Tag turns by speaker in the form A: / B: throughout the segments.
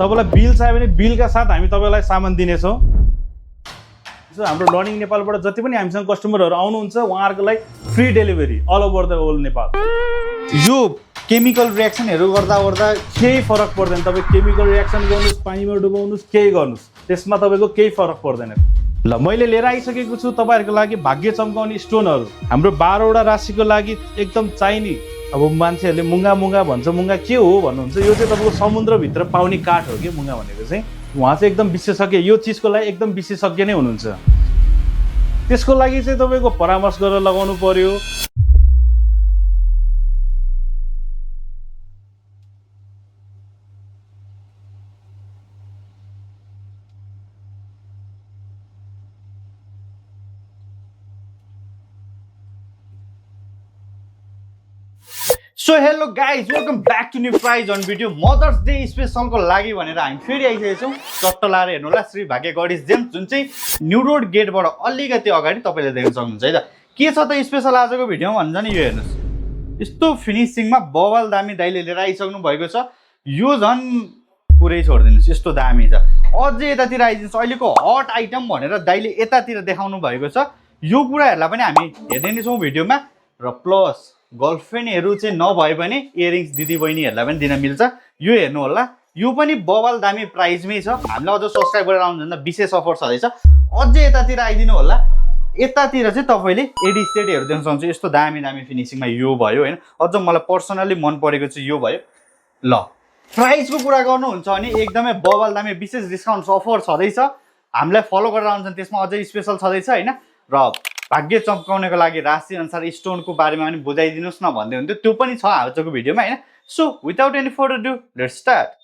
A: तपाईलाई बिल चाहियो भने बिलका साथ हामी तपाईलाई सामान दिनेछौँ। हाम्रो लर्निङ नेपालबाट जति पनि हामीसँग कस्टमरहरू आउनुहुन्छ उहाँहरूको लागि free delivery all over the whole Nepal.
B: यो केमिकल रियाक्सनहरू गर्दा
A: केही फरक पर्दैन। तपाईँ केमिकल रियाक्सन गर्नुहोस्, पानीमा डुबाउनुहोस्, केही गर्नुहोस्, त्यसमा तपाईँको केही फरक पर्दैन। ल मैले लिएर आइसकेको छु तपाईँहरूको लागि भाग्य चम्काउने स्टोनहरू। हाम्रो 12वटा राशिको लागि एकदम चाहिने। अब मान्छेहरूले मुङ्गा मुङ्गा भन्छ, मुङ्गा के हो भन्नुहुन्छ, यो चाहिँ तपाईँको समुद्रभित्र पाउने काठ हो कि मुङ्गा भनेको चाहिँ। उहाँ चाहिँ एकदम विशेषज्ञ, यो चिजको लागि एकदम विशेषज्ञ नै हुनुहुन्छ। त्यसको लागि चाहिँ तपाईँको परामर्श गरेर लगाउनु पर्यो।
B: So hello guys, welcome back to new prize on video. Mother's day स्पेसलको लागि भनेर हामी फेरि आइसकेको छौँ। चट्ट लाएर हेर्नु होला, श्री भाग्य गणेश जेम्स, जुन चाहिँ न्यू रोड गेटबाट अलिकति अगाडि तपाईँले देख्न सक्नुहुन्छ है त। के छ त स्पेसल आजको भिडियोमा भन्छ नि, यो हेर्नुहोस्, यस्तो फिनिसिङमा बबल दामी दाइले लिएर आइसक्नु भएको छ। यो झन् पुरै छोडिदिनुहोस्, यस्तो दामी छ। अझै यतातिर आइदिनुहोस्, अहिलेको हट आइटम भनेर दाइले यतातिर देखाउनु भएको छ। यो कुराहरूलाई पनि हामी हेर्दै नै छौँ भिडियोमा। र प्लस गर्लफ्रेन्डहरू चाहिँ नभए पनि इयरिङ्स दिदी बहिनीहरूलाई पनि दिन मिल्छ। यो हेर्नु होला, यो पनि बबल दामी प्राइजमै छ। हामीलाई अझ सब्सक्राइब गरेर आउनुहुन्छ विशेष अफर छँदैछ। अझै यतातिर आइदिनु होला। यतातिर चाहिँ तपाईँले एडी सेटहरू देख्न सक्नुहुन्छ। यस्तो दामी दामी फिनिसिङमा यो भयो होइन। अझ मलाई पर्सनल्ली मन परेको चाहिँ यो भयो। ल प्राइसको कुरा गर्नुहुन्छ भने एकदमै बबल दामी विशेष डिस्काउन्ट अफर छँदैछ। हामीलाई फलो गरेर आउँछन्, त्यसमा अझै स्पेसल छँदैछ होइन। र भाग्य चम्काउनको लागि राशि अनुसार स्टोनको बारेमा पनि बुझाइदिनुहोस् न भन्दै हुन्थ्यो, त्यो पनि छ आजको भिडियोमा होइन। So without any further do let's start.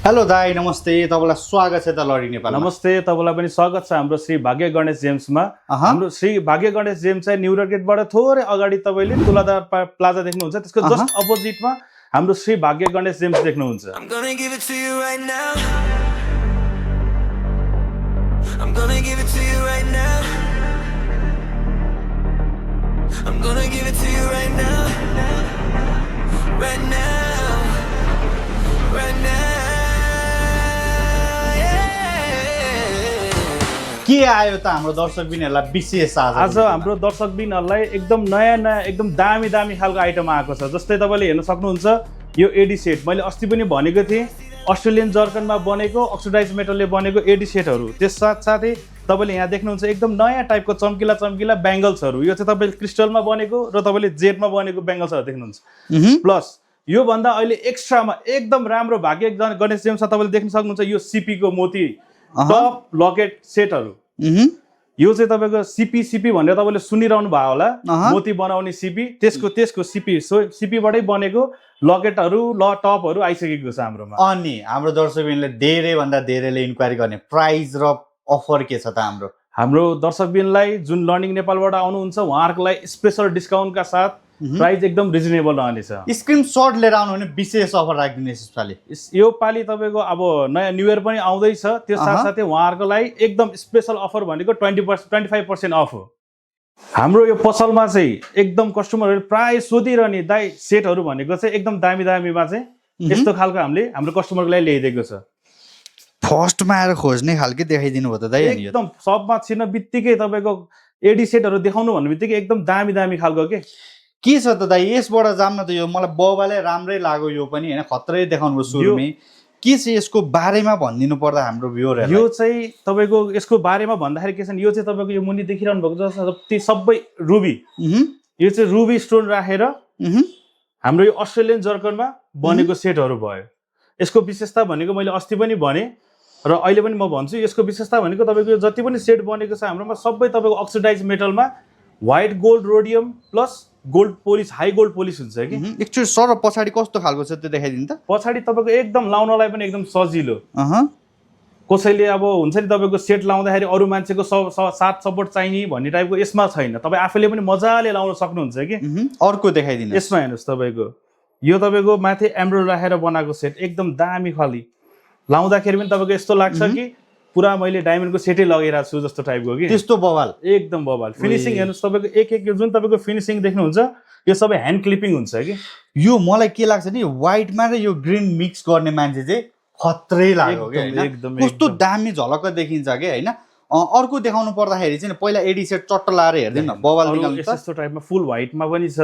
B: Hello दाई, नमस्ते, तपाईँलाई स्वागत छ त लर्निङ नेपाल।
A: नमस्ते, तपाईँलाई पनि स्वागत छ हाम्रो श्री भाग्य गणेश जेम्समा। हाम्रो श्री भाग्य गणेश जेम्स चाहिँ न्यू रोड गेटबाट थोरै अगाडि तपाईँले तुलादार प्लाजा देख्नुहुन्छ, त्यसको जस्ट अपोजिटमा हाम्रो श्री भाग्य गणेश जेम्स देख्नुहुन्छ।
B: के आयो त हाम्रो दर्शकबिनहरूलाई विशेष
A: आज हाम्रो दर्शकबिनहरूलाई एकदम नयाँ नयाँ एकदम दामी दामी खालको आइटम आएको छ। जस्तै तपाईँले हेर्न सक्नुहुन्छ, यो एडी सेट मैले अस्ति पनि भनेको थिएँ, अस्ट्रेलियन जर्कनमा बनेको अक्सिडाइज मेटलले बनेको एडी सेटहरू। त्यस साथसाथै तपाईँले यहाँ देख्नुहुन्छ एकदम नयाँ टाइपको चम्किला चम्किला ब्याङ्गल्सहरू। यो चाहिँ तपाईँले क्रिस्टलमा बनेको र तपाईँले जेडमा बनेको ब्याङ्गल्सहरू देख्नुहुन्छ। प्लस योभन्दा अहिले एक्स्ट्रामा एकदम राम्रो भाग्य गणेश जेम्समा तपाईँले देख्न सक्नुहुन्छ यो सिपीको मोती टप लकेट सेटहरू। यो चाहिँ तपाईँको सिपी भनेर तपाईँले सुनिरहनु भयो होला, मोती बनाउने सिपी, त्यसको सिपीबाटै बनेको लकेटहरू टपहरू आइसकेको छ हाम्रोमा।
B: अनि हाम्रो दर्शकबिनले धेरैभन्दा धेरैले इन्क्वायरी गर्ने प्राइस र अफर के छ त हाम्रो
A: दर्शकबिनलाई जुन लर्निङ नेपालबाट आउनुहुन्छ उहाँहरूको लागि स्पेसल डिस्काउन्टका साथ प्राइस एकदम रिजनेबल रहनेछ।
B: स्क्रिनसट लिएर आउनु भने विशेष अफर राखिदिनुहोस् यसपालि।
A: यो पालि तपाईँको अब नयाँ न्यू इयर पनि आउँदैछ, त्यो साथसाथै उहाँहरूको लागि एकदम स्पेसल अफर भनेको 25% अफ हो। हाम्रो यो पसलमा चाहिँ एकदम कस्टमरहरू प्राय सोधिरहने दाइ सेटहरू भनेको चाहिँ एकदम दामी दामीमा चाहिँ यस्तो खालको हामीले हाम्रो कस्टमरको लागि ल्याइदिएको छ।
B: फर्स्टमा आएर खोज्ने खालके देखाइदिनु भयो त दाइ।
A: एकदम सबमा छिर्न बित्तिकै तपाईँको एडी सेटहरू देखाउनु भन्ने बित्तिकै एकदम दामी दामी खालको
B: के छ त दाइ यसबाट जान्न त। यो मलाई बबाले राम्रै लाग्यो, यो पनि होइन, खत्रै देखाउनु भयो सुरुमै। के छ यसको बारेमा भनिदिनु पर्दा हाम्रो भ्युअरहरुलाई?
A: यो चाहिँ तपाईँको यसको बारेमा भन्दाखेरि के छ नि, यो चाहिँ तपाईँको यो मुनि देखिरहनु भएको जस्तो सबै रुबी, यो चाहिँ रुबी स्टोन राखेर हाम्रो यो अस्ट्रेलियन जर्कनमा बनेको सेटहरू भयो। यसको विशेषता भनेको मैले अस्ति पनि भने र अहिले पनि म भन्छु, यसको विशेषता भनेको तपाईँको जति पनि सेट बनेको छ हाम्रोमा सबै तपाईँको अक्सिडाइज मेटलमा white gold rhodium plus gold polish, high gold polish हुन्छ कि।
B: एकचोटि सर पछाडि कस्तो खालको छ त्यो देखाइदिनु त।
A: पछाडि तपाईँको एकदम लाउनलाई पनि एकदम सजिलो, कसैले अब हुन्छ नि तपाईँको सेट लाउँदाखेरि अरू मान्छेको साथ सपोर्ट चाहिने भन्ने टाइपको यसमा छैन। तपाईँ आफैले पनि मजाले लाउन सक्नुहुन्छ कि।
B: अर्को देखाइदिनु।
A: यसमा हेर्नुहोस् तपाईँको यो तपाईँको माथि एम्ब्रोइड राखेर बनाएको सेट एकदम दामी खाली लाउँदाखेरि पनि तपाईँको यस्तो लाग्छ कि पुरा मैले डायमन्डको सेटै लगाइरहेको छु जस्तो टाइपको कि।
B: त्यस्तो बवाल
A: एकदम बवाल। फिनिसिङ हेर्नुहोस् तपाईँको एक जुन तपाईँको फिनिसिङ देख्नुहुन्छ यो सबै ह्यान्ड क्लिपिङ हुन्छ कि।
B: यो मलाई के लाग्छ नि व्हाइटमा र यो ग्रीन मिक्स गर्ने मान्छे चाहिँ खत्रै लाग्यो कि
A: एकदम
B: कस्तो दामी झलक्क देखिन्छ कि होइन। अर्को देखाउनु पर्दाखेरि चाहिँ पहिला एडी सेट चट्ट लाएर हेर्दैन न बवाल निकाल्नु।
A: यस्तो टाइपमा फुल व्हाइटमा पनि छ।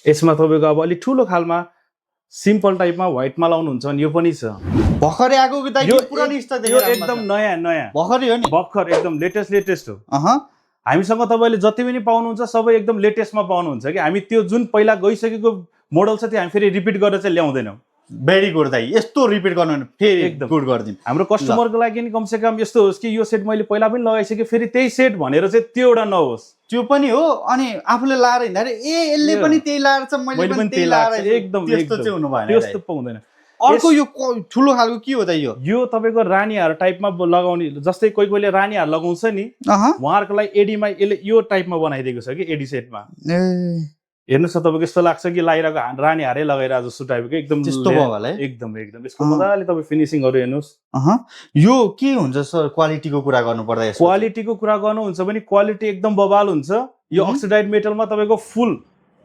A: यसमा तपाईँको अब अलिक ठुलो खालमा सिम्पल टाइपमा व्हाइटमा लाउनुहुन्छ भने यो पनि छ।
B: भर्खरै आएको कि दाइ यो पुरानो स्टक
A: यो एकदम नयाँ
B: भर्खरै हो नि।
A: भर्खर एकदम लेटेस्ट हो। हामीसँग तपाईँले जति पनि पाउनुहुन्छ सबै एकदम लेटेस्टमा पाउनुहुन्छ कि। हामी त्यो जुन पहिला गइसकेको मोडल छ त्यो हामी फेरि रिपिट गरेर चाहिँ ल्याउँदैनौँ।
B: भेरी गुड दाइ। यस्तो रिपिट गर्नु भने फेरि एकदम गुड गरिदिनु।
A: हाम्रो कस्टमरको लागि नि कमसे कम यस्तो होस् कि यो सेट मैले पहिला पनि लगाइसकेँ फेरि त्यही सेट भनेर चाहिँ त्यो एउटा नहोस्।
B: त्यो पनि हो अनि आफूले लाएर हिँड्दाखेरि यसले पनि त्यही लाएर छ मैले पनि त्यही लाएर
A: एकदम
B: त्यस्तो चाहिँ हुनु भएन।
A: त्यस्तो पाउँदैन।
B: अर्को यो ठुलो खालको के हो त यो
A: तपाईँको रानीहार टाइपमा लगाउने जस्तै कोहीले रानीहार लगाउँछ नि उहाँहरूको लागि एडीमा यसले यो टाइपमा बनाइदिएको छ कि एडी सेटमा। हेर्नुहोस् न तपाईँको यस्तो लाग्छ कि लाइरहेको रानीहारै लगाइरहेको जस्तो टाइपको एकदम
B: त्यस्तो भयो होला है।
A: एकदम यसको मजाले तपाईँ फिनिसिङहरू हेर्नुहोस्।
B: यो के हुन्छ सर क्वालिटीको कुरा गर्नु पर्दा?
A: क्वालिटीको कुरा गर्नुहुन्छ भने क्वालिटी एकदम बवाल हुन्छ। यो अक्सिडाइज मेटलमा तपाईँको फुल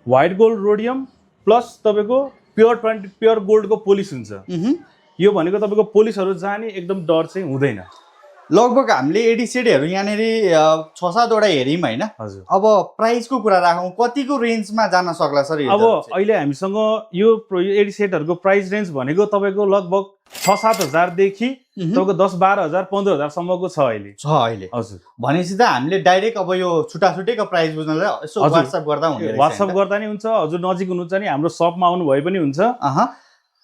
A: व्हाइट गोल्ड रोडियम प्लस तपाईँको प्योर गोल्डको पोलिस हुन्छ। यो भनेको तपाईँको पोलिसहरू जाने एकदम डर चाहिँ हुँदैन।
B: लगभग हामीले एडी सेटहरू यहाँनिर 6-7 वटा हेऱ्यौँ होइन।
A: हजुर।
B: अब प्राइसको कुरा राखौँ कतिको रेन्जमा जान सक्ला सर?
A: अब अहिले हामीसँग यो एडी सेटहरूको प्राइस रेन्ज भनेको तपाईँको लगभग 6-7 हजारदेखि तपाईँको 10-12 हजार 15 हजारसम्मको छ अहिले। हजुर।
B: भनेपछि त हामीले डाइरेक्ट अब यो छुट्टाछुट्टैको प्राइस बुझ्नलाई यसो वाट्सएप गर्दा हुन्छ।
A: वाट्सएप गर्दा नि हुन्छ। हजुर नजिक हुनुहुन्छ नि हाम्रो सपमा आउनु भए पनि हुन्छ।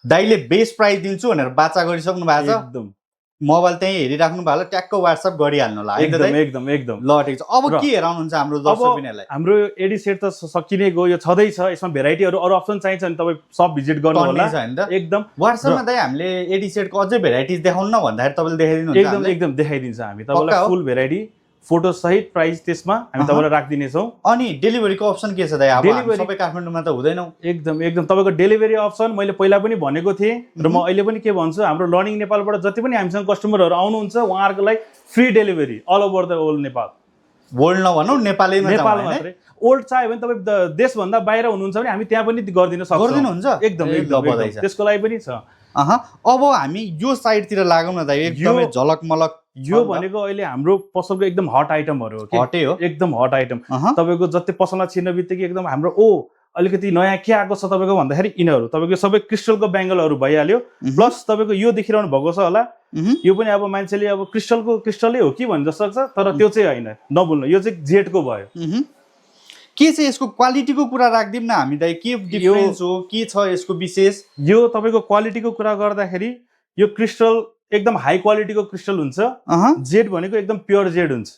B: दाइले बेस्ट प्राइस दिन्छु भनेर बाचा गरिसक्नु भएको छ।
A: एकदम
B: मोबाइल त्यही हेरिराख्नु भयो ट्याक्क वाट्सएप गरिहाल्नु होला।
A: एकदम
B: ल ठिक छ। अब के हेराउनुहुन्छ हाम्रो दर्शकबिनहरुलाई?
A: हाम्रो एडी सेट त सकिने गयो, यो छँदैछ। यसमा भेराइटीहरू अरू अप्सन चाहिन्छ भने तपाईँ सब भिजिट गर्नु होला। एकदम
B: वाट्सएपमा दाइ हामीले एडी सेटको अझै भेराइटिज देखाउनु न भन्दाखेरि तपाईँले देखाइदिनुहुन्छ?
A: एकदम देखाइदिन्छ हामी तपाईँलाई फुल भेराइटी फोटो सहित प्राइस त्यसमा हामी तपाईँलाई राखिदिनेछौँ।
B: अनि डेलिभरीको अप्सन के छ दाइ? अब सबै काठमाडौँमा त हुँदैनौ।
A: एकदम तपाईँको डेलिभरी अप्सन मैले पहिला पनि भनेको थिएँ र म अहिले पनि के भन्छु, हाम्रो लर्निङ नेपालबाट जति पनि हामीसँग कस्टमरहरू आउनुहुन्छ उहाँहरूको लागि free delivery all over the whole Nepal.
B: World नभनौँ नेपालैमा
A: मात्रै। ओल्ड चाह्यो भने तपाईँ देशभन्दा बाहिर हुनुहुन्छ भने हामी त्यहाँ पनि गरिदिन सक्छौँ।
B: गरिदिनुहुन्छ?
A: एकदम त्यसको लागि पनि छ।
B: अब हामी यो साइडतिर लागौँ न दाइ। एकदमै झलक मलक
A: यो भनेको अहिले हाम्रो पसलको एकदम हट आइटमहरू हो।
B: हटै हो,
A: एकदम हट आइटम। तपाईँको जति पसलमा छिर्न बित्तिकै एकदम हाम्रो अलिकति नयाँ के आएको छ तपाईँको भन्दाखेरि यिनीहरू तपाईँको सबै क्रिस्टलको बेङ्गलहरू भइहाल्यो। प्लस तपाईँको यो देखिरहनु भएको छ होला, यो पनि अब मान्छेले अब क्रिस्टलै हो कि भन्नु जस्तो लाग्छ, तर त्यो चाहिँ होइन, नभुल्नु यो चाहिँ जेटको भयो।
B: के चाहिँ यसको क्वालिटीको कुरा राख्दिउँ न हामी दाइ? के डिफरेन्स हो, के छ यसको विशेष?
A: यो तपाईँको क्वालिटीको कुरा गर्दाखेरि यो क्रिस्टल एकदम हाई क्वालिटीको क्रिस्टल हुन्छ। जेड भनेको एकदम प्योर जेड हुन्छ।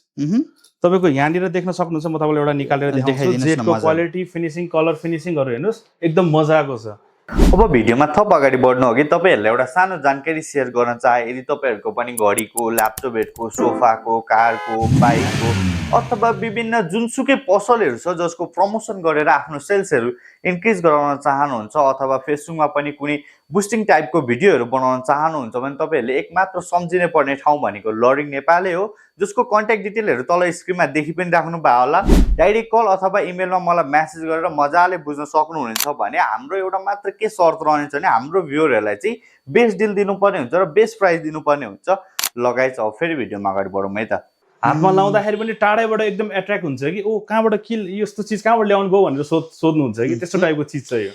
A: तपाईँको यहाँनिर देख्न सक्नुहुन्छ, म तपाईँलाई एउटा निकालेर देखाइदिन्छु। जेडको क्वालिटी, फिनिसिङ, कलर फिनिसिङहरू हेर्नुहोस् एकदम मजाको छ।
B: अब भिडियोमा थप अगाडि बढ्नु अघि तपाईँहरूलाई एउटा सानो जानकारी सेयर गर्न चाहे। यदि तपाईँहरूको पनि घडीको, ल्यापटपहरूको, सोफाको, कारको, बाइकको अथवा विभिन्न जुनसुकै पसलहरू छ जसको प्रमोसन गरेर आफ्नो सेल्सहरू इन्क्रिज गराउन चाहनुहुन्छ अथवा फेसबुकमा पनि कुनै बुस्टिङ टाइपको भिडियोहरू बनाउन चाहनुहुन्छ भने तपाईँहरूले एकमात्र सम्झिनै पर्ने ठाउँ भनेको लर्निङ नेपालै हो, जसको कन्ट्याक्ट डिटेलहरू तल स्क्रिनमा देखि पनि राख्नु भयो होला। डाइरेक्ट कल अथवा इमेलमा मलाई मेसेज गरेर मजाले बुझ्न सक्नुहुनेछ भने हाम्रो एउटा मात्र के सर्त रहनेछ भने हाम्रो भ्युअरहरूलाई चाहिँ बेस्ट डिल दिनुपर्ने हुन्छ र बेस्ट प्राइस दिनुपर्ने हुन्छ। लगाइ छ। फेरि भिडियोमा अगाडि बढौँ है त।
A: हातमा लाउँदाखेरि पनि टाढैबाट एकदम एट्र्याक्ट हुन्छ कि कहाँबाट के यस्तो चिज कहाँबाट ल्याउनु भयो भनेर सोध्नुहुन्छ कि त्यस्तो टाइपको चिज छ यो।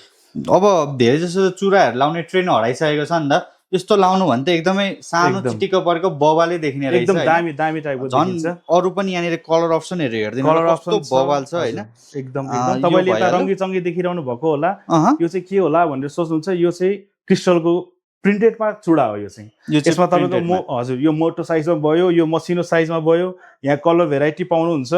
B: अब धेरै जसो चुराहरू लाउने ट्रेन हराइसकेको छ नि त, यस्तो लाउनु भने त एकदमै सानो चिटिक्क परेको बवालै देखिने रहेछ।
A: एकदम दामी टाइपको देखिन्छ।
B: अरू पनि यहाँनिर कलर अप्सनहरू हेर्दिनु, कलर अप्सन बवाल छ हैन?
A: एकदम तपाईले यता रङ्गी चङ्गी देखिरहनु भएको होला। यो चाहिँ के होला भनेर सोच्नुहुन्छ, यो चाहिँ क्रिस्टलको प्रिन्टेडमा चुडा हो। यो चाहिँ यसमा तपाईँको हजुर यो मोटो साइजमा भयो, यो मसिनो साइजमा भयो, यहाँ कलर भेराइटी पाउनुहुन्छ।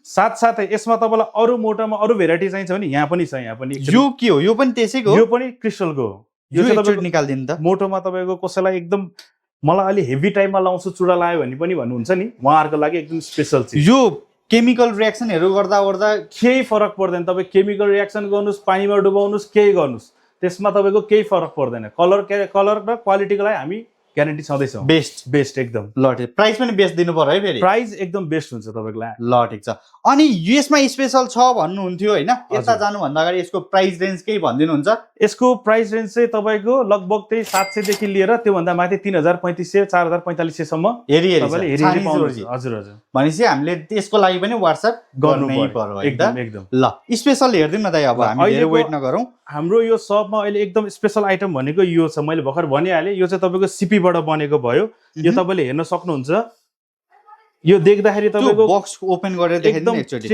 A: साथसाथै यसमा तपाईँलाई अरू मोटोमा अरू भेराइटी चाहिन्छ भने यहाँ पनि छ। यहाँ पनि
B: यो के हो? यो पनि त्यसैको?
A: यो पनि क्रिस्टलको हो। यो चाहिँ
B: एकचोटि
A: तपाईँको
B: निकाल्दिनु त
A: मोटोमा तपाईँको कसैलाई एकदम मलाई अलि हेभी टाइममा लाउँछु चुडा लायो भने पनि भन्नुहुन्छ नि उहाँहरूको लागि एकदम स्पेसल चिज
B: यो केमिकल रियाक्सनहरू गर्दा
A: केही फरक पर्दैन तपाईँ केमिकल रियाक्सन गर्नुहोस् पानीमा डुबाउनुहोस् केही गर्नुहोस् त्यसमा तपाईँको केही फरक पर्दैन कलर र क्वालिटीको लागि हामी ग्यारेन्टी छँदैछौँ बेस्ट एकदम
B: ल प्राइस पनि बेस्ट दिनु पर्यो है फेरि
A: प्राइस एकदम बेस्ट हुन्छ तपाईँको लागि
B: ल ठिक छ अनि यसमा स्पेसल छ भन्नुहुन्थ्यो होइन यता जानुभन्दा अगाडि यसको प्राइस रेन्ज केही भनिदिनुहुन्छ
A: यसको प्राइस रेन्ज चाहिँ तपाईँको लगभग त्यही 700 देखि लिएर त्योभन्दा माथि 3300 4045 सम्म
B: हजुर
A: हजुर
B: भनेपछि हामीले त्यसको लागि पनि व्हाट्सएप गर्नै पर्यो
A: एकदम
B: ल स्पेसल हेर्दिउँ न दाइ अब हामी धेरै वेट नगरौँ
A: हाम्रो यो सपमा अहिले एकदम स्पेसल आइटम भनेको यो छ मैले भर्खर भनिहालेँ यो चाहिँ तपाईँको सिपीबाट बनेको भयो यो तपाईँले हेर्न सक्नुहुन्छ यो देख्दाखेरि तपाईँको
B: बक्स ओपन गरेर देखाइदिनु
A: एकदम
B: एकचोटि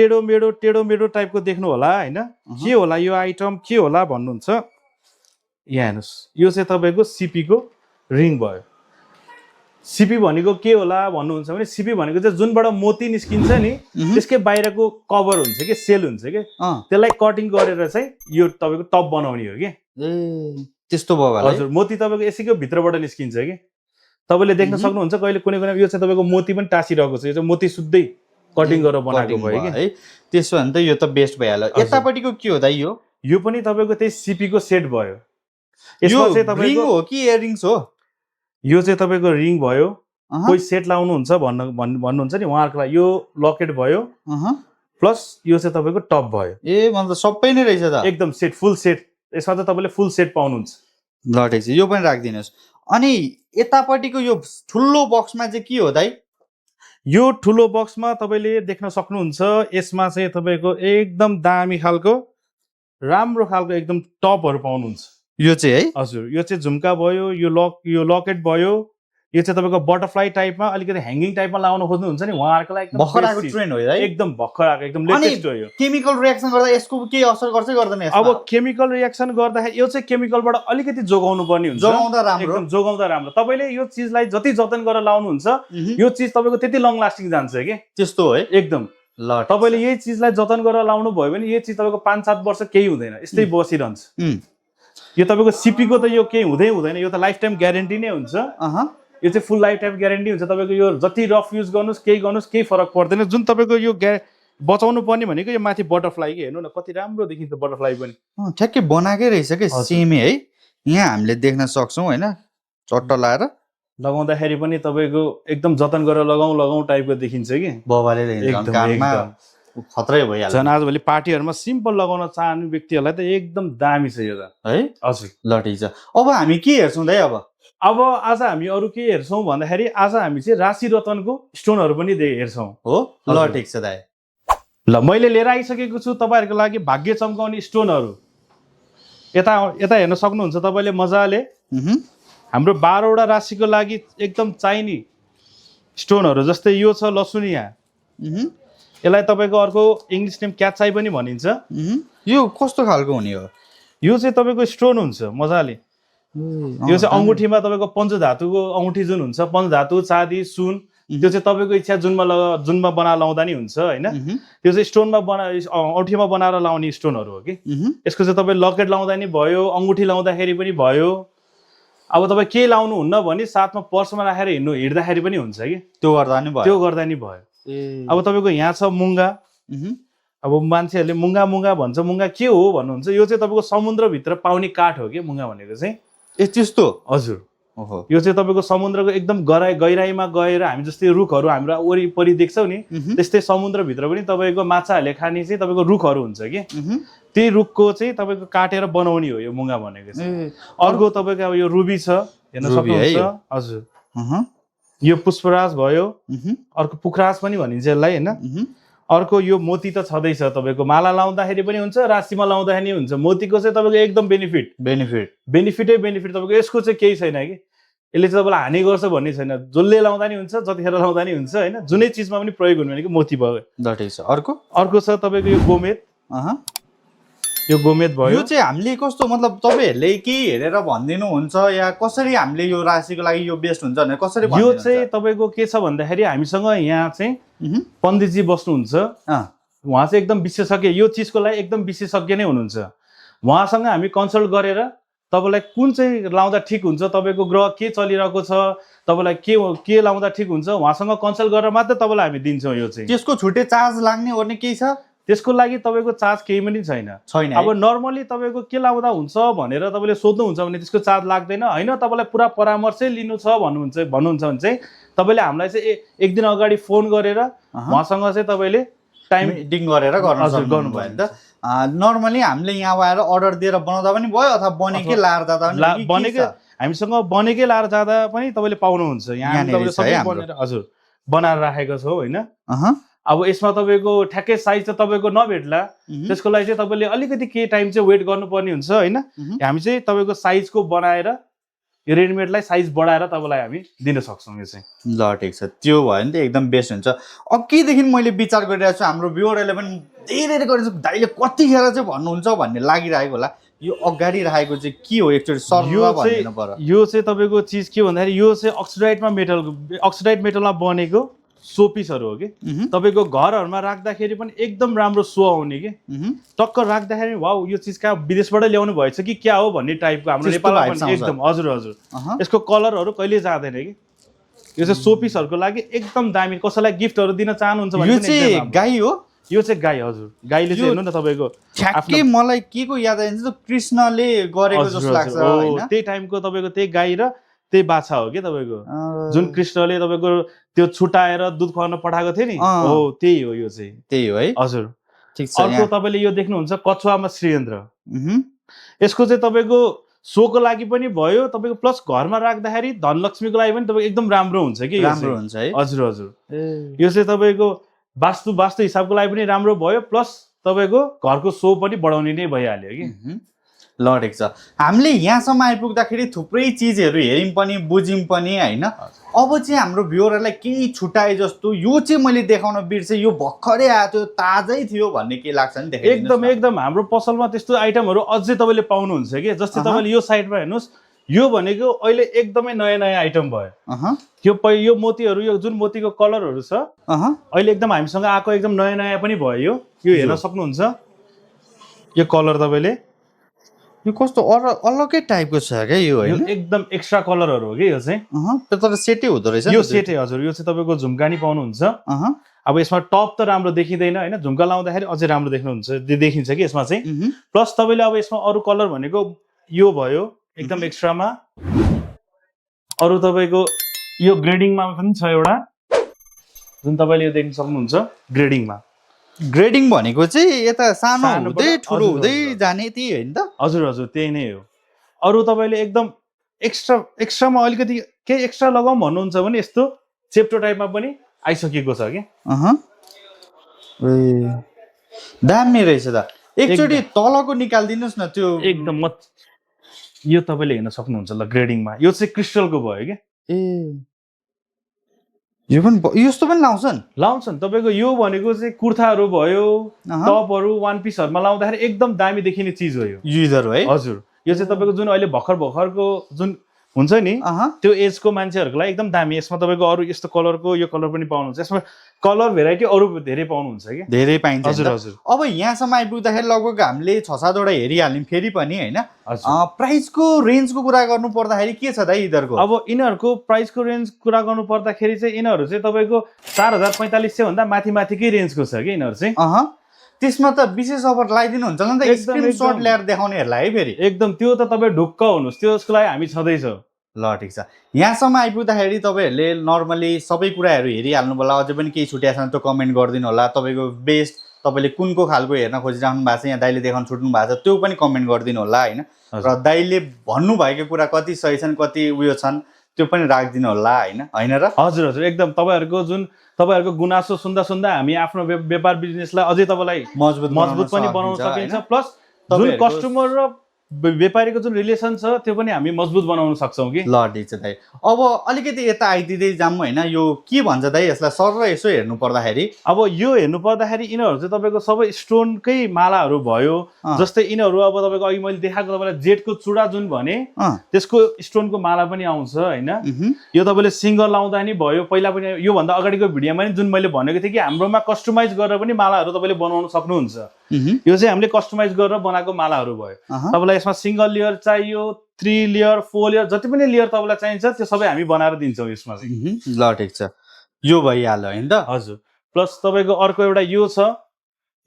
A: टेढो मेढो टाइपको देख्नु होला हैन के होला यो आइटम के होला भन्नुहुन्छ यहाँ हेर्नुहोस् यो चाहिँ तपाईँको सिपीको रिङ भयो सिपी भनेको के होला भन्नुहुन्छ भने सिपी भनेको चाहिँ जुनबाट मोती निस्किन्छ नि त्यसकै बाहिरको कभर हुन्छ कि सेल हुन्छ कि त्यसलाई कटिङ गरेर चाहिँ यो तपाईँको टप बनाउने हो कि
B: ए त्यस्तो भयो
A: हजुर मोती तपाईँको यसैको भित्रबाट निस्किन्छ कि तपाईँले देख्न सक्नुहुन्छ कहिले कुनै यो चाहिँ तपाईँको मोती पनि टाँसिरहेको छ यो चाहिँ मोती सुत्दै कटिङ गरेर बनाएको भयो कि
B: है त्यसो भने त यो त बेस्ट भइहाल्यो यतापट्टिको के हो दाइ
A: यो पनि तपाईँको त्यही सिपीको सेट भयो
B: यसमा चाहिँ तपाईँको हो कि इयरिङ्स हो
A: यो चाहिँ तपाईँको रिङ भयो कोही सेट लाउनुहुन्छ भन्नुहुन्छ नि उहाँहरूको लागि यो लकेट भयो प्लस यो चाहिँ तपाईँको टप भयो
B: ए मतलब सबै नै रहेछ त
A: एकदम सेट फुल सेट यसमा चाहिँ तपाईँले फुल सेट पाउनुहुन्छ
B: ल ठिक छ यो पनि राखिदिनुहोस् अनि यतापट्टिको यो ठुलो बक्समा चाहिँ के हो दाइ
A: यो ठुलो बक्समा तपाईँले देख्न सक्नुहुन्छ यसमा चाहिँ तपाईँको एकदम दामी खालको राम्रो खालको एकदम टपहरू पाउनुहुन्छ
B: यो चाहिँ है
A: हजुर यो चाहिँ झुम्का भयो यो लकेट भयो यो चाहिँ तपाईँको बटरफ्लाई टाइपमा अलिकति ह्याङ्गिङ टाइपमा लगाउन खोज्नुहुन्छ नि उहाँहरूको लागि
B: भर्खर आएको ट्रेन्ड हो है
A: एकदम भर्खर आएको एकदम लेटेस्ट हो यो
B: केमिकल रियाक्सन गर्दा यसको केही असर गर्छ गर्दैन
A: अब केमिकल रियाक्सन गर्दाखेरि यो चाहिँ केमिकलबाट अलिकति जोगाउनु पर्ने हुन्छ
B: जोगाउँदा राम्रो
A: एकदम जोगाउँदा राम्रो तपाईँले यो चिजलाई जति जतन गरेर लाउनुहुन्छ यो चिज तपाईँको त्यति लङ लास्टिङ जान्छ कि
B: त्यस्तो है
A: एकदम
B: ल
A: तपाईँले यही चिजलाई जतन गरेर लाउनु भयो भने यो चिज तपाईँको 5-7 वर्ष केही हुँदैन यस्तै बसिरहन्छ यो तपाईँको सिपीको त यो केही हुँदैन यो त लाइफ टाइम ग्यारेन्टी नै हुन्छ यो चाहिँ फुल लाइफ टाइम ग्यारेन्टी हुन्छ तपाईँको यो जति रफ युज गर्नुहोस् केही फरक पर्दैन जुन तपाईँको यो बचाउनु पर्ने भनेको यो माथि बटरफ्लाई कि हेर्नु न कति राम्रो देखिन्छ बटरफ्लाई पनि
B: ठ्याक्कै बनाएकै रहेछ कि सेमै है यहाँ हामीले देख्न सक्छौँ होइन चट्ट लाएर
A: लगाउँदाखेरि पनि तपाईँको एकदम जतन गरेर लगाउँ टाइपको देखिन्छ कि
B: बबाले खतरै भइहाल्छ
A: झन् आजभोलि पार्टीहरूमा सिम्पल लगाउन चाहने व्यक्तिहरूलाई त एकदम दामी छ यो त
B: है
A: हजुर
B: ल ठिक छ अब हामी के हेर्छौँ दाइ
A: अब आज हामी अरू के हेर्छौँ भन्दाखेरि आज हामी चाहिँ राशि रतनको स्टोनहरू पनि हेर्छौँ
B: हो ल ठिक छ दाइ
A: ल मैले लिएर आइसकेको छु तपाईँहरूको लागि भाग्य चम्काउने स्टोनहरू यता हेर्न सक्नुहुन्छ तपाईँले मजाले हाम्रो 12वटा राशिको लागि एकदम चाहिने स्टोनहरू जस्तै यो छ लसुनिया यसलाई तपाईँको अर्को इङ्ग्लिस नेम क्याचाई पनि भनिन्छ
B: यो कस्तो खालको हुने हो
A: यो चाहिँ तपाईँको स्टोन हुन्छ मजाले यो चाहिँ अङ्गुठीमा तपाईँको पञ्चधातुको अङ्गुठी जुन हुन्छ पञ्चधातु चाँदी सुन त्यो चाहिँ तपाईँको इच्छा जुनमा बनाएर लाउँदा नि हुन्छ होइन त्यो चाहिँ स्टोनमा औँठीमा बनाएर लाउने स्टोनहरू हो कि यसको चाहिँ तपाईँ लकेट लाउँदा नि भयो अङ्गुठी लाउँदाखेरि पनि भयो अब तपाईँ के लाउनु हुन्न भने साथमा पर्समा राखेर हिँड्दाखेरि पनि हुन्छ कि त्यो गर्दा नि भयो अब तपाईँको यहाँ छ मुङ्गा अब मान्छेहरूले मुङ्गा भन्छ मुङ्गा के हो भन्नुहुन्छ यो चाहिँ तपाईँको समुद्रभित्र पाउने काठ हो कि मुङ्गा भनेको चाहिँ
B: ए त्यस्तो
A: हजुर यो चाहिँ तपाईँको समुद्रको एकदम गहिराइमा गएर हामी जस्तै रुखहरू हाम्रो वरिपरि देख्छौँ नि त्यस्तै समुद्रभित्र पनि तपाईँको माछाहरूले खाने चाहिँ तपाईँको रुखहरू हुन्छ कि त्यही रुखको चाहिँ तपाईँको काटेर बनाउने हो यो मुङ्गा भनेको चाहिँ अर्को तपाईँको अब यो रुबी छ हेर्न सक्नुहुन्छ हजुर यो पुष्पराज भयो अर्को पुखराज पनि भनिन्छ यसलाई होइन अर्को यो मोती त छँदैछ तपाईँको माला लाउँदाखेरि पनि हुन्छ राशिमा लाउँदाखेरि हुन्छ मोतीको चाहिँ तपाईँको एकदम बेनिफिटै तपाईँको यसको चाहिँ केही छैन कि यसले चाहिँ तपाईँलाई हानि गर्छ भन्ने छैन जसले लाउँदा नि हुन्छ जतिखेर लाउँदा नि हुन्छ होइन जुनै चिजमा पनि प्रयोग हुने भनेको मोती भयो
B: ठिक छ
A: अर्को छ तपाईँको यो गोमेद भयो
B: यो चाहिँ हामीले कस्तो मतलब तपाईँहरूले के हेरेर भनिदिनुहुन्छ या कसरी हामीले यो राशिको लागि यो बेस्ट हुन्छ भने कसरी
A: यो चाहिँ तपाईँको के छ भन्दाखेरि हामीसँग यहाँ चाहिँ पण्डितजी बस्नुहुन्छ उहाँ चाहिँ एकदम विशेषज्ञ यो चिजको लागि एकदम विशेषज्ञ नै हुनुहुन्छ उहाँसँग हामी कन्सल्ट गरेर तपाईँलाई कुन चाहिँ लाउँदा ठिक हुन्छ, तपाईँको ग्रह के चलिरहेको छ, तपाईँलाई के लाउँदा ठिक हुन्छ, उहाँसँग कन्सल्ट गरेर मात्रै तपाईँलाई हामी दिन्छौँ। यो चाहिँ
B: त्यसको छुट्टै चार्ज लाग्ने ओर्ने केही छ?
A: त्यसको लागि तपाईँको चार्ज केही पनि छैन। अब नर्मली तपाईँको के लाउँदा हुन्छ भनेर तपाईँले सोध्नुहुन्छ भने त्यसको चार्ज लाग्दैन होइन। तपाईँलाई पुरा परामर्शै लिनु छ भन्नुहुन्छ भने चाहिँ तपाईँले हामीलाई चाहिँ एक दिन अगाडि फोन गरेर उहाँसँग चाहिँ तपाईँले टाइम
B: मिटिङ गरेर गर्नुभयो नि त। नर्मली हामीले यहाँ आएर अर्डर दिएर बनाउँदा पनि भयो अथवा बनेकै लाएर जाँदा पनि
A: बनेकै हामीसँग बनेकै लाएर जाँदा पनि तपाईँले पाउनुहुन्छ। यहाँ तपाईँले सबै बनेर हजुर बनाएर राखेको छौँ होइन। अब यसमा तपाईँको ठ्याक्कै साइज त तपाईँको नभेट्ला, त्यसको लागि चाहिँ तपाईँले अलिकति केही टाइम चाहिँ वेट गर्नुपर्ने हुन्छ होइन। हामी चाहिँ तपाईँको साइजको बनाएर यो रेडिमेडलाई साइज बढाएर तपाईँलाई हामी दिन सक्छौँ यो चाहिँ।
B: ल ठिक छ, त्यो भयो भने त एकदम बेस्ट हुन्छ। अघिदेखि मैले विचार गरिरहेको छु, हाम्रो भ्युअरहरूले पनि धेरै गरिरहेको दाइले कतिखेर चाहिँ भन्नुहुन्छ भन्ने लागिरहेको होला। यो अगाडि राखेको चाहिँ के हो एक्चुअली सर?
A: यो चाहिँ तपाईँको चिज के भन्दाखेरि यो चाहिँ अक्सिडाइड मेटलमा बनेको सो पिसहरू हो कि। तपाईँको घरहरूमा राख्दाखेरि पनि एकदम राम्रो सो आउने कि। टक्क राख्दाखेरि वाउ यो चिज कहाँ विदेशबाट ल्याउनु भएछ कि क्या हो भन्ने टाइपको हाम्रो नेपालमा पनि एकदम हजुर हजुर। यसको कलरहरू कहिले जाँदैन कि। यो चाहिँ सो पिसहरूको लागि एकदम दामी, कसैलाई गिफ्टहरू दिन चाहनुहुन्छ भने
B: यो चाहिँ गाई हो?
A: यो चाहिँ गाई हजुर। गाईले चाहिँ हेर्नु न तपाईँको
B: ठ्याक्कै मलाई के को याद आइन्छ त कृष्णले गरेको जस्तो लाग्छ हैन।
A: त्यही टाइमको तपाईँको त्यही गाई र त्यही बाछा हो कि तपाईँको, जुन कृष्णले तपाईँको त्यो छुटाएर दुध खुवाउन पठाएको थियो नि, हो त्यही हो। यो चाहिँ
B: त्यही हो है
A: हजुर।
B: ठीक छ।
A: अर्को तपाईँले यो देख्नुहुन्छ कछुवामा श्रीयन्त्र। यसको चाहिँ तपाईँको सोको लागि पनि भयो, तपाईँको प्लस घरमा राख्दाखेरि धनलक्ष्मीको लागि पनि तपाईँको एकदम राम्रो हुन्छ कि।
B: राम्रो हुन्छ है
A: हजुर हजुर। यो चाहिँ तपाईँको वास्तु हिसाबको लागि पनि राम्रो भयो, प्लस तपाईँको घरको सो पनि बढाउने नै भइहाल्यो कि।
B: ल ठिक छ। हामीले यहाँसम्म आइपुग्दाखेरि थुप्रै चिजहरू हेऱ्यौँ पनि बुझ्यौँ पनि होइन। अब चाहिँ हाम्रो भ्युअरहरूलाई केही छुट्याए जस्तो यो चाहिँ मैले देखाउन बिर्सेँ, यो भर्खरै आएको थियो ताजै थियो भन्ने के लाग्छ नि?
A: एकदम एकदम हाम्रो पसलमा त्यस्तो आइटमहरू अझै तपाईँले पाउनुहुन्छ कि। जस्तै तपाईँले यो साइडमा हेर्नुहोस्, यो भनेको अहिले एकदमै नयाँ नयाँ आइटम भयो। यो मोतीहरू, यो जुन मोतीको कलरहरू छ अहिले एकदम हामीसँग आएको एकदम नयाँ नयाँ पनि भयो। यो हेर्न सक्नुहुन्छ यो कलर तपाईँले,
B: यो कस्तो अलगै टाइपको छ क्या यो होइन?
A: एकदम एक्स्ट्रा कलरहरू हो कि यो चाहिँ।
B: तर सेटै हुँदो रहेछ
A: यो सेटै हजुर। यो चाहिँ तपाईँको झुम्का नि पाउनुहुन्छ। अब यसमा टप त राम्रो देखिँदैन होइन, झुम्का लाउँदाखेरि अझै राम्रो देखिन्छ कि यसमा चाहिँ। प्लस तपाईँले अब यसमा अरू कलर भनेको यो भयो एकदम एक्स्ट्रामा। अरू तपाईँको यो ग्रेडिङमा पनि छ एउटा, जुन तपाईँले यो देख्न सक्नुहुन्छ ग्रेडिङमा।
B: ग्रेडिङ भनेको चाहिँ यता सानो हुँदै ठुलो हुँदै जाने त्यही होइन त?
A: हजुर हजुर त्यही नै हो। अरू तपाईँले एकदम एक्स्ट्रामा अलिकति केही एक्स्ट्रा लगाउँ भन्नुहुन्छ भने यस्तो चेप्टो टाइपमा पनि आइसकेको छ कि।
B: दामी रहेछ त। एकचोटि तलको निकालिदिनुहोस् न त्यो
A: एकदम। यो तपाईँले हेर्न सक्नुहुन्छ ल ग्रेडिङमा। यो चाहिँ क्रिस्टलको भयो कि।
B: यो पनि यस्तो पनि
A: लाउँछन् तपाईँको। यो भनेको चाहिँ कुर्ताहरू भयो, टपहरू, वान पिसहरूमा लाउँदाखेरि एकदम दामी देखिने चिज हो यो
B: युजर है।
A: हजुर। यो चाहिँ तपाईँको जुन अहिले भर्खरको जुन हुन्छ नि त्यो एजको मान्छेहरूको लागि एकदम दामी। यसमा तपाईँको अरू यस्तो कलरको यो कलर पनि पाउनुहुन्छ। यसमा कलर भेराइटी अरू धेरै पाउनुहुन्छ कि।
B: धेरै पाइन्छ
A: हजुर हजुर।
B: अब यहाँसम्म आइपुग्दाखेरि लगभग हामीले 6-7वटा हेरिहाल्यौँ फेरि पनि होइन। प्राइसको रेन्जको कुरा गर्नु पर्दाखेरि के छ दाइ यिनीहरूको?
A: अब यिनीहरूको प्राइसको रेन्ज कुरा गर्नु पर्दाखेरि चाहिँ यिनीहरू चाहिँ तपाईँको 4045 भन्दा माथिकै रेन्जको छ कि यिनीहरू चाहिँ।
B: त्यसमा त विशेष अफर लगाइदिनुहुन्छ नि त स्क्रिनशट ल्याएर देखाउनेहरूलाई है फेरि?
A: एकदम। त्यो त तपाईँ ढुक्क हुनुहोस्, त्यसको लागि हामी छँदैछौँ।
B: ल ठिक छ। यहाँसम्म आइपुग्दाखेरि तपाईँहरूले नर्मली सबै कुराहरू हेरिहाल्नु होला, अझै पनि केही छुट्या छ भने त्यो कमेन्ट गरिदिनु होला। तपाईँको बेस्ट तपाईँले कुनको खालको हेर्न खोजिराख्नु भएको छ, यहाँ दाइले देखाउन छुट्नु भएको छ त्यो पनि कमेन्ट गरिदिनु होला होइन। र दाइले भन्नुभएको कुरा कति सही छन् कति उयो छन् त्यो पनि राखिदिनु होला होइन र?
A: हजुर हजुर एकदम। तपाईँहरूको गुनासो सुन्दा हामी आफ्नो व्यापार बिजनेसलाई अझै तपाईँलाई मजबुत पनि बनाउन सकिन्छ। प्लस जुन कस्टमर र व्यापारीको जुन रिलेसन छ त्यो पनि हामी मजबुत बनाउन सक्छौँ कि।
B: ल ठिक छ दाइ। अब अलिकति यता आइदिँदै जाऊँ होइन। यो के भन्छ दाइ यसलाई सर र यसो हेर्नु पर्दाखेरि?
A: अब यो हेर्नु पर्दाखेरि यिनीहरू चाहिँ तपाईँको सबै स्टोनकै मालाहरू भयो। जस्तै यिनीहरू अब तपाईँको अघि मैले देखाएको तपाईँलाई जेटको चुडा जुन भने त्यसको स्टोनको माला पनि आउँछ होइन। यो तपाईँले सिङ्गल लाउँदा नि भयो। पहिला पनि योभन्दा अगाडिको भिडियोमा नि जुन मैले भनेको थिएँ कि हाम्रोमा कस्टमाइज गरेर पनि मालाहरू तपाईँले बनाउन सक्नुहुन्छ। यो चाहिँ हामीले कस्टमाइज गरेर बनाएको मालाहरू भयो तपाईँलाई यसमा सिंगल लेयर चाहियो 3 लेयर 4 लेयर जति पनि लेयर तपाईँलाई चाहिन्छ त्यो सबै हामी बनाएर दिन्छौँ यसमा चाहिँ
B: ल ठिक छ यो भइहाल्यो हैन त
A: हजुर प्लस तपाईँको अर्को एउटा यो छ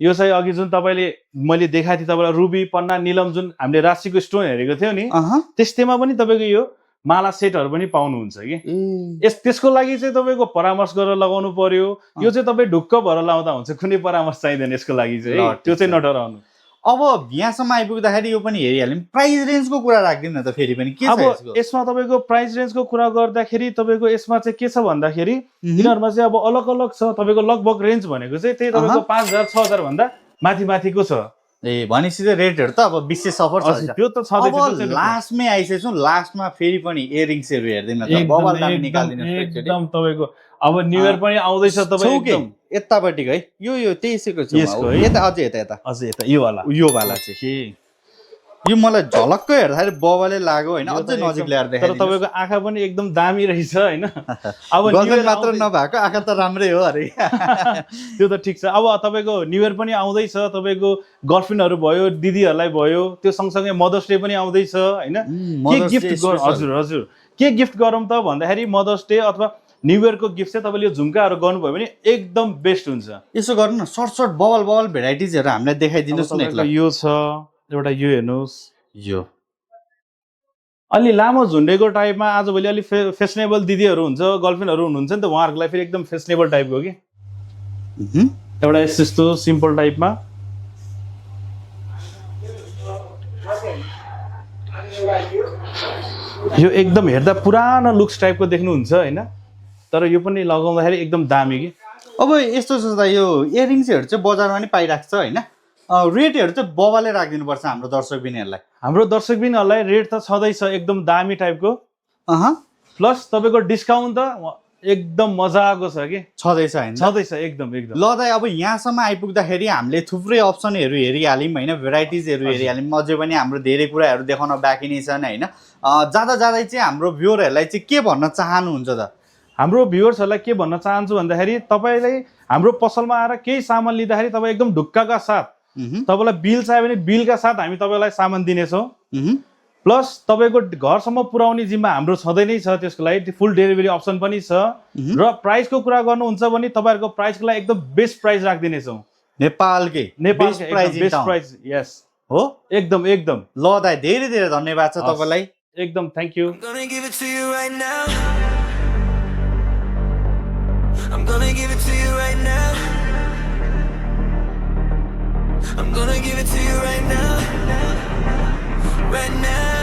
A: यो चाहिँ अघि जुन तपाईँले मैले देखाएको थिएँ तपाईँलाई रुबी पन्ना निलम जुन हामीले राशिको स्टोन हेरेको थियौँ नि त्यस्तैमा पनि तपाईँको यो माला सेटहरू पनि पाउनुहुन्छ कि त्यसको लागि चाहिँ तपाईँको परामर्श गरेर लगाउनु पर्यो यो चाहिँ तपाईँ ढुक्क भएर लाउँदा हुन्छ कुनै परामर्श चाहिँदैन यसको लागि चाहिँ त्यो चाहिँ नडराउनु
B: अब यहाँसम्म आइपुग्दाखेरि यो पनि हेरिहाल्यौँ प्राइस रेन्जको कुरा राख्दिनु न त फेरि पनि के छ
A: अब यसमा तपाईँको प्राइस रेन्जको कुरा गर्दाखेरि तपाईँको यसमा चाहिँ के छ भन्दाखेरि यिनीहरूमा चाहिँ अब अलग अलग छ तपाईँको लगभग रेन्ज भनेको चाहिँ त्यही तपाईँको 5000 6000 भन्दा माथि माथिको छ
B: ए भनेपछि चाहिँ रेटहरू त अब विशेष अफर छ
A: त्यो त छँदैछ
B: लास्टमै आइसकेछौँ लास्टमा फेरि पनि इयरिङ्सहरू हेर्दैन त बबल दाम निकाल्दिनु
A: एकदम तपाईँको अब न्यू इयर पनि आउँदैछ तपाईँ एकदम
B: यतापट्टिको है यो त्यसैको छ यता अझै यता
A: यो वाला
B: चाहिँ यो मलाई झलक्क हेर्दाखेरि बबलले लाग्यो हैन अझै नजिक ल्याएर देखाइ
A: तर तपाईको आँखा पनि एकदम दामी रहेछ हैन
B: अब गर्दन मात्र नभएको आँखा त राम्रै हो अरे
A: त्यो त ठीक छ अब तपाईको न्यू इयर पनि आउँदैछ तपाईको गर्लफ्रेन्डहरु भयो दिदीहरुलाई भयो त्यो सँगसँगै मदर्स डे पनि आउँदैछ हैन के गिफ्ट हजुर के गिफ्ट गरौँ त भन्दाखेरि मदर्स डे अथवा न्यू इयर को गिफ्ट चाहिँ तपाईले यो झुम्काहरु गर्नुभयो भने एकदम बेस्ट हुन्छ
B: यसो गर्नु न सर्ट बबल भेराइटिजहरु हामीलाई देखाइदिनुस् न एकला
A: यो छ एउटा यो हेर्नुस्
B: यो
A: अलि लामो झुन्डेको टाइपमा आजभोलि अलि फेसनेबल दिदीहरु हुन्छ गर्लफ्रेन्डहरु हुनुहुन्छ नि त उहाँहरुको लागि फेरि एकदम फेसनेबल टाइपको के एउटा यस्तो सिम्पल टाइपमा यो एकदम हेर्दा पुरानो लुक्स टाइपको देख्नुहुन्छ हैन तर यो पनि लगाउँदाखेरि एकदम दामी के
B: अब यस्तो छ त यो इयरिङ्सहरु चाहिँ बजारमा नि पाइराख्छ हैन रेटहरु चाहिँ बबाले राखिदिनुपर्छ हाम्रो दर्शकबिनहरुलाई रेट त छँदैछ एकदम दामी टाइपको प्लस तपाईको डिस्काउन्ट त एकदम मजाको छ के छँदैछ एकदम ल दाइ अब यहाँसम्म आइपुग्दाखेरि हामीले थुप्रै अप्सनहरु हेरिहाल्यौँ हैन भेराइटिजहरु हेरिहाल्यौँ अझै पनि हाम्रो धेरै कुराहरु देखाउन बाँकी नै छन् हैन जाँदै चाहिँ हाम्रो भ्युअरहरुलाई चाहिँ के भन्न चाहनुहुन्छ त
A: हाम्रो भ्युअर्सहरुलाई के भन्न चाहन्छु भन्दाखेरि तपाईले हाम्रो पसलमा आएर केही सामान लिँदाखेरि तपाई एकदम ढुक्काका साथ तपाईलाई बिल चाहियो भने बिलका साथ हामी तपाईलाई सामान दिनेछौँ प्लस तपाईको घरसम्म पुर्याउने जिम्मा हाम्रो छँदै नै छ त्यसको लागि फुल डेलिभरी अप्सन पनि छ र प्राइसको कुरा गर्नुहुन्छ भने तपाईहरुको प्राइसको लागि एकदम बेस्ट प्राइस राखिदिनेछौँ
B: नेपालकै
A: बेस्ट प्राइस यस
B: हो
A: एकदम
B: ल दाइ धेरै धेरै धन्यवाद छ तपाईलाई
A: एकदम thank you I'm gonna give it to you right now. I'm gonna give it to you right now. Right now.